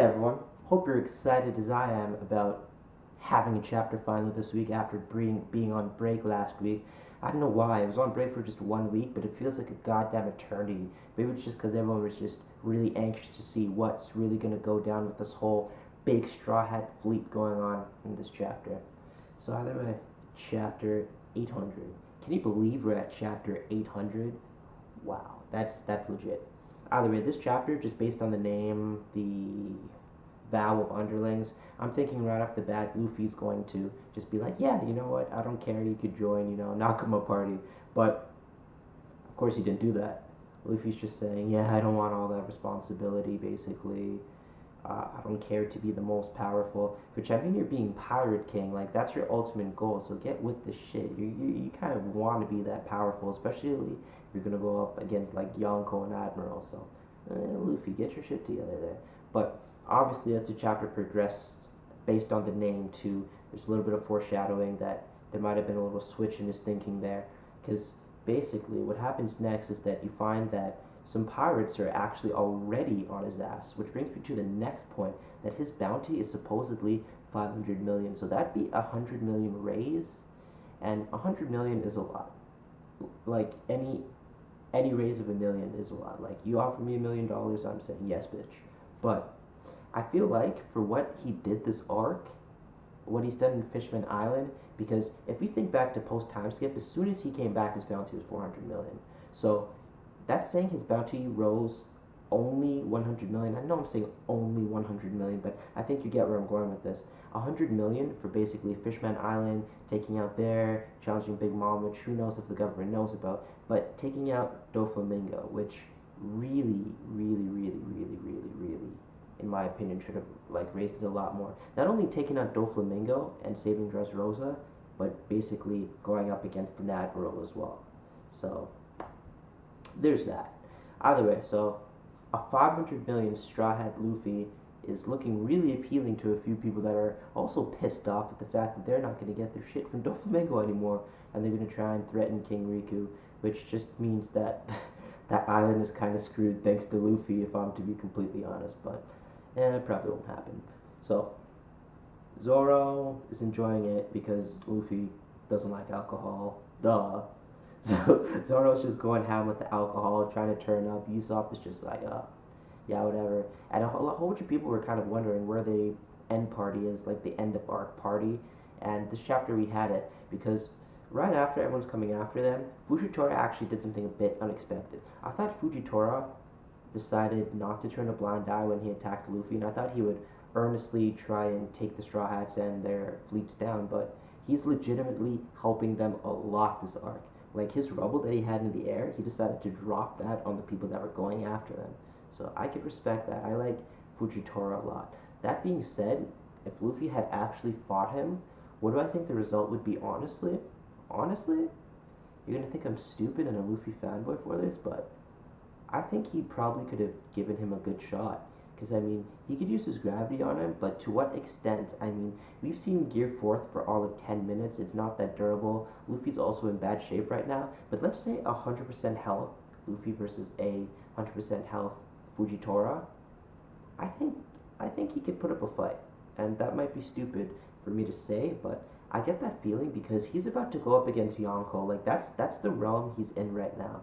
everyone, hope you're excited as I am about having a chapter finally this week after being on break last week. I don't know why, I was on break for just 1 week, but it feels like a goddamn eternity. Maybe it's just because everyone was just really anxious to see what's really going to go down with this whole big Straw Hat fleet going on in this chapter. So either way, chapter 800. Can you believe we're at chapter 800? Wow, that's legit. Either way, this chapter, just based on the name, the vow of underlings, I'm thinking right off the bat, Luffy's going to just be like, yeah, you know what, I don't care, you could join, Nakama party. But, of course, he didn't do that. Luffy's just saying, yeah, I don't want all that responsibility, basically. I don't care to be the most powerful, which I mean, you're being Pirate King, like, that's your ultimate goal, so get with the shit. You kind of want to be that powerful, especially if you're going to go up against, like, Yonko and Admiral, so, Luffy, get your shit together there. But, obviously, as the chapter progressed, based on the name, too, there's a little bit of foreshadowing that there might have been a little switch in his thinking there, because, basically, what happens next is that you find that some pirates are actually already on his ass, which brings me to the next point, that his bounty is supposedly 500 million. So that'd be 100 million raise, and 100 million is a lot. Like any raise of a million is a lot. Like, you offer me $1 million, I'm saying yes, bitch. But I feel like for what he did this arc, what he's done in Fishman Island, because if we think back to post time skip, as soon as he came back, his bounty was 400 million. So that's saying his bounty rose only 100 million. I know I'm saying only 100 million, but I think you get where I'm going with this. 100 million for basically Fishman Island, taking out there, challenging Big Mom, which who knows if the government knows about, but taking out Doflamingo, which really, really, really, really, really, really, in my opinion, should have like raised it a lot more. Not only taking out Doflamingo and saving Dressrosa, but basically going up against an Admiral as well. So there's that. Either way, so a 500 million Straw Hat Luffy is looking really appealing to a few people that are also pissed off at the fact that they're not going to get their shit from Doflamingo anymore, and they're going to try and threaten King Riku, which just means that that island is kind of screwed thanks to Luffy, if I'm to be completely honest, but it probably won't happen. So Zoro is enjoying it because Luffy doesn't like alcohol. Duh. So Zoro's just going ham with the alcohol, trying to turn up. Usopp is just like, yeah, whatever. And a whole bunch of people were kind of wondering where the end party is, like the end of arc party. And this chapter we had it, because right after everyone's coming after them, Fujitora actually did something a bit unexpected. I thought Fujitora decided not to turn a blind eye when he attacked Luffy, and I thought he would earnestly try and take the Straw Hats and their fleets down, but he's legitimately helping them a lot this arc. Like, his rubble that he had in the air, he decided to drop that on the people that were going after them. So I could respect that. I like Fujitora a lot. That being said, if Luffy had actually fought him, what do I think the result would be, honestly? Honestly? You're gonna think I'm stupid and a Luffy fanboy for this, but I think he probably could have given him a good shot. Because, I mean, he could use his gravity on him, but to what extent? I mean, we've seen Gear 4th for all of 10 minutes. It's not that durable. Luffy's also in bad shape right now. But let's say 100% health, Luffy versus a 100% health Fujitora. I think he could put up a fight. And that might be stupid for me to say, but I get that feeling because he's about to go up against Yonko. Like, that's the realm he's in right now.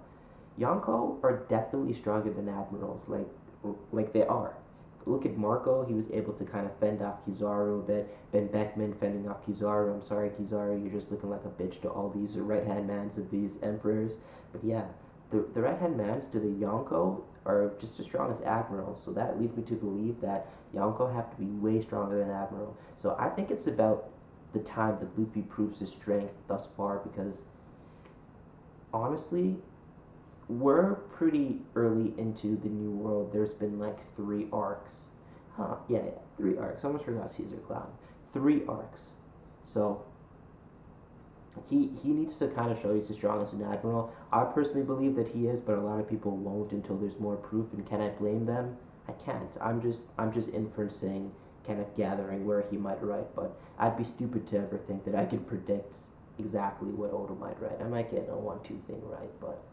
Yonko are definitely stronger than Admirals. Like they are. Look at Marco, he was able to kind of fend off Kizaru a bit. Ben Beckman fending off Kizaru. I'm sorry, Kizaru, you're just looking like a bitch to all these right-hand mans of these emperors. But yeah, the right-hand mans to the Yonko are just as strong as Admirals, so that leads me to believe that Yonko have to be way stronger than Admiral. So I think it's about the time that Luffy proves his strength thus far, because honestly, we're pretty early into the new world. There's been like 3 arcs. Yeah, 3 arcs. I almost forgot Caesar Clown. 3 arcs. So he needs to kind of show he's as strong as an admiral. I personally believe that he is, but a lot of people won't until there's more proof. And can I blame them? I can't. I'm just inferencing, kind of gathering where he might write. But I'd be stupid to ever think that I can predict exactly what Oda might write. I might get a 1-2 thing right, but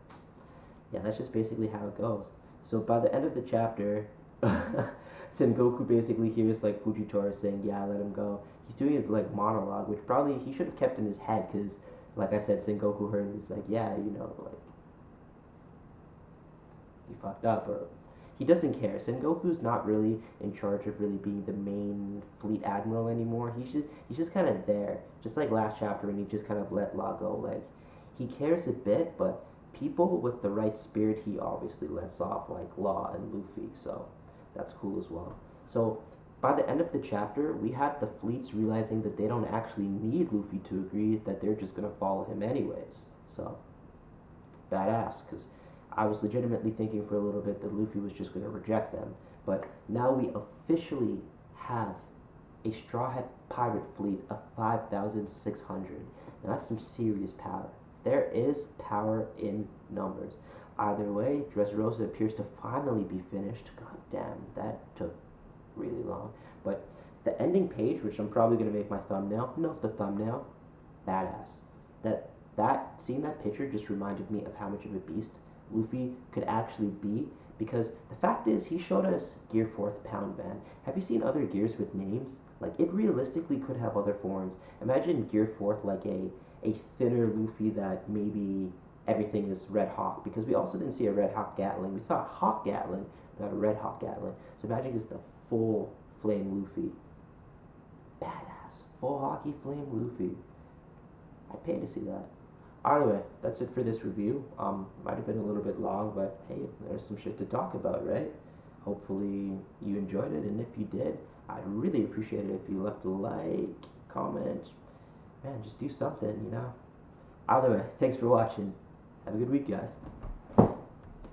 yeah, that's just basically how it goes. So by the end of the chapter, Sengoku basically hears like Fujitora saying, "Yeah, let him go." He's doing his like monologue, which probably he should have kept in his head because, like I said, Sengoku heard and he's like, "Yeah, like he fucked up," or he doesn't care. Sengoku's not really in charge of really being the main fleet admiral anymore. He's just kind of there, just like last chapter when he just kind of let Law go. Like he cares a bit, but people with the right spirit, he obviously lets off, like Law and Luffy. So that's cool as well. So by the end of the chapter, we have the fleets realizing that they don't actually need Luffy to agree, that they're just gonna follow him anyways. So badass, because I was legitimately thinking for a little bit that Luffy was just going to reject them. But now we officially have a Straw Hat pirate fleet of 5,600. Now that's some serious power. There is power in numbers. Either way, Dressrosa appears to finally be finished. God damn, that took really long. But the ending page, which I'm probably going to make my thumbnail, note the thumbnail, badass. Seeing that picture just reminded me of how much of a beast Luffy could actually be, because the fact is he showed us Gear 4th Pound Man. Have you seen other gears with names? Like it realistically could have other forms. Imagine Gear 4th like a thinner Luffy that maybe everything is Red Hawk, because we also didn't see a Red Hawk Gatling. We saw a Hawk Gatling, not a Red Hawk Gatling. So imagine just a full flame Luffy. Badass. Full hockey flame Luffy. I'd pay to see that. Either way, that's it for this review. Might have been a little bit long, but hey, there's some shit to talk about, right? Hopefully you enjoyed it, and if you did, I'd really appreciate it if you left a like, comment, man, just do something, Either way, thanks for watching. Have a good week, guys.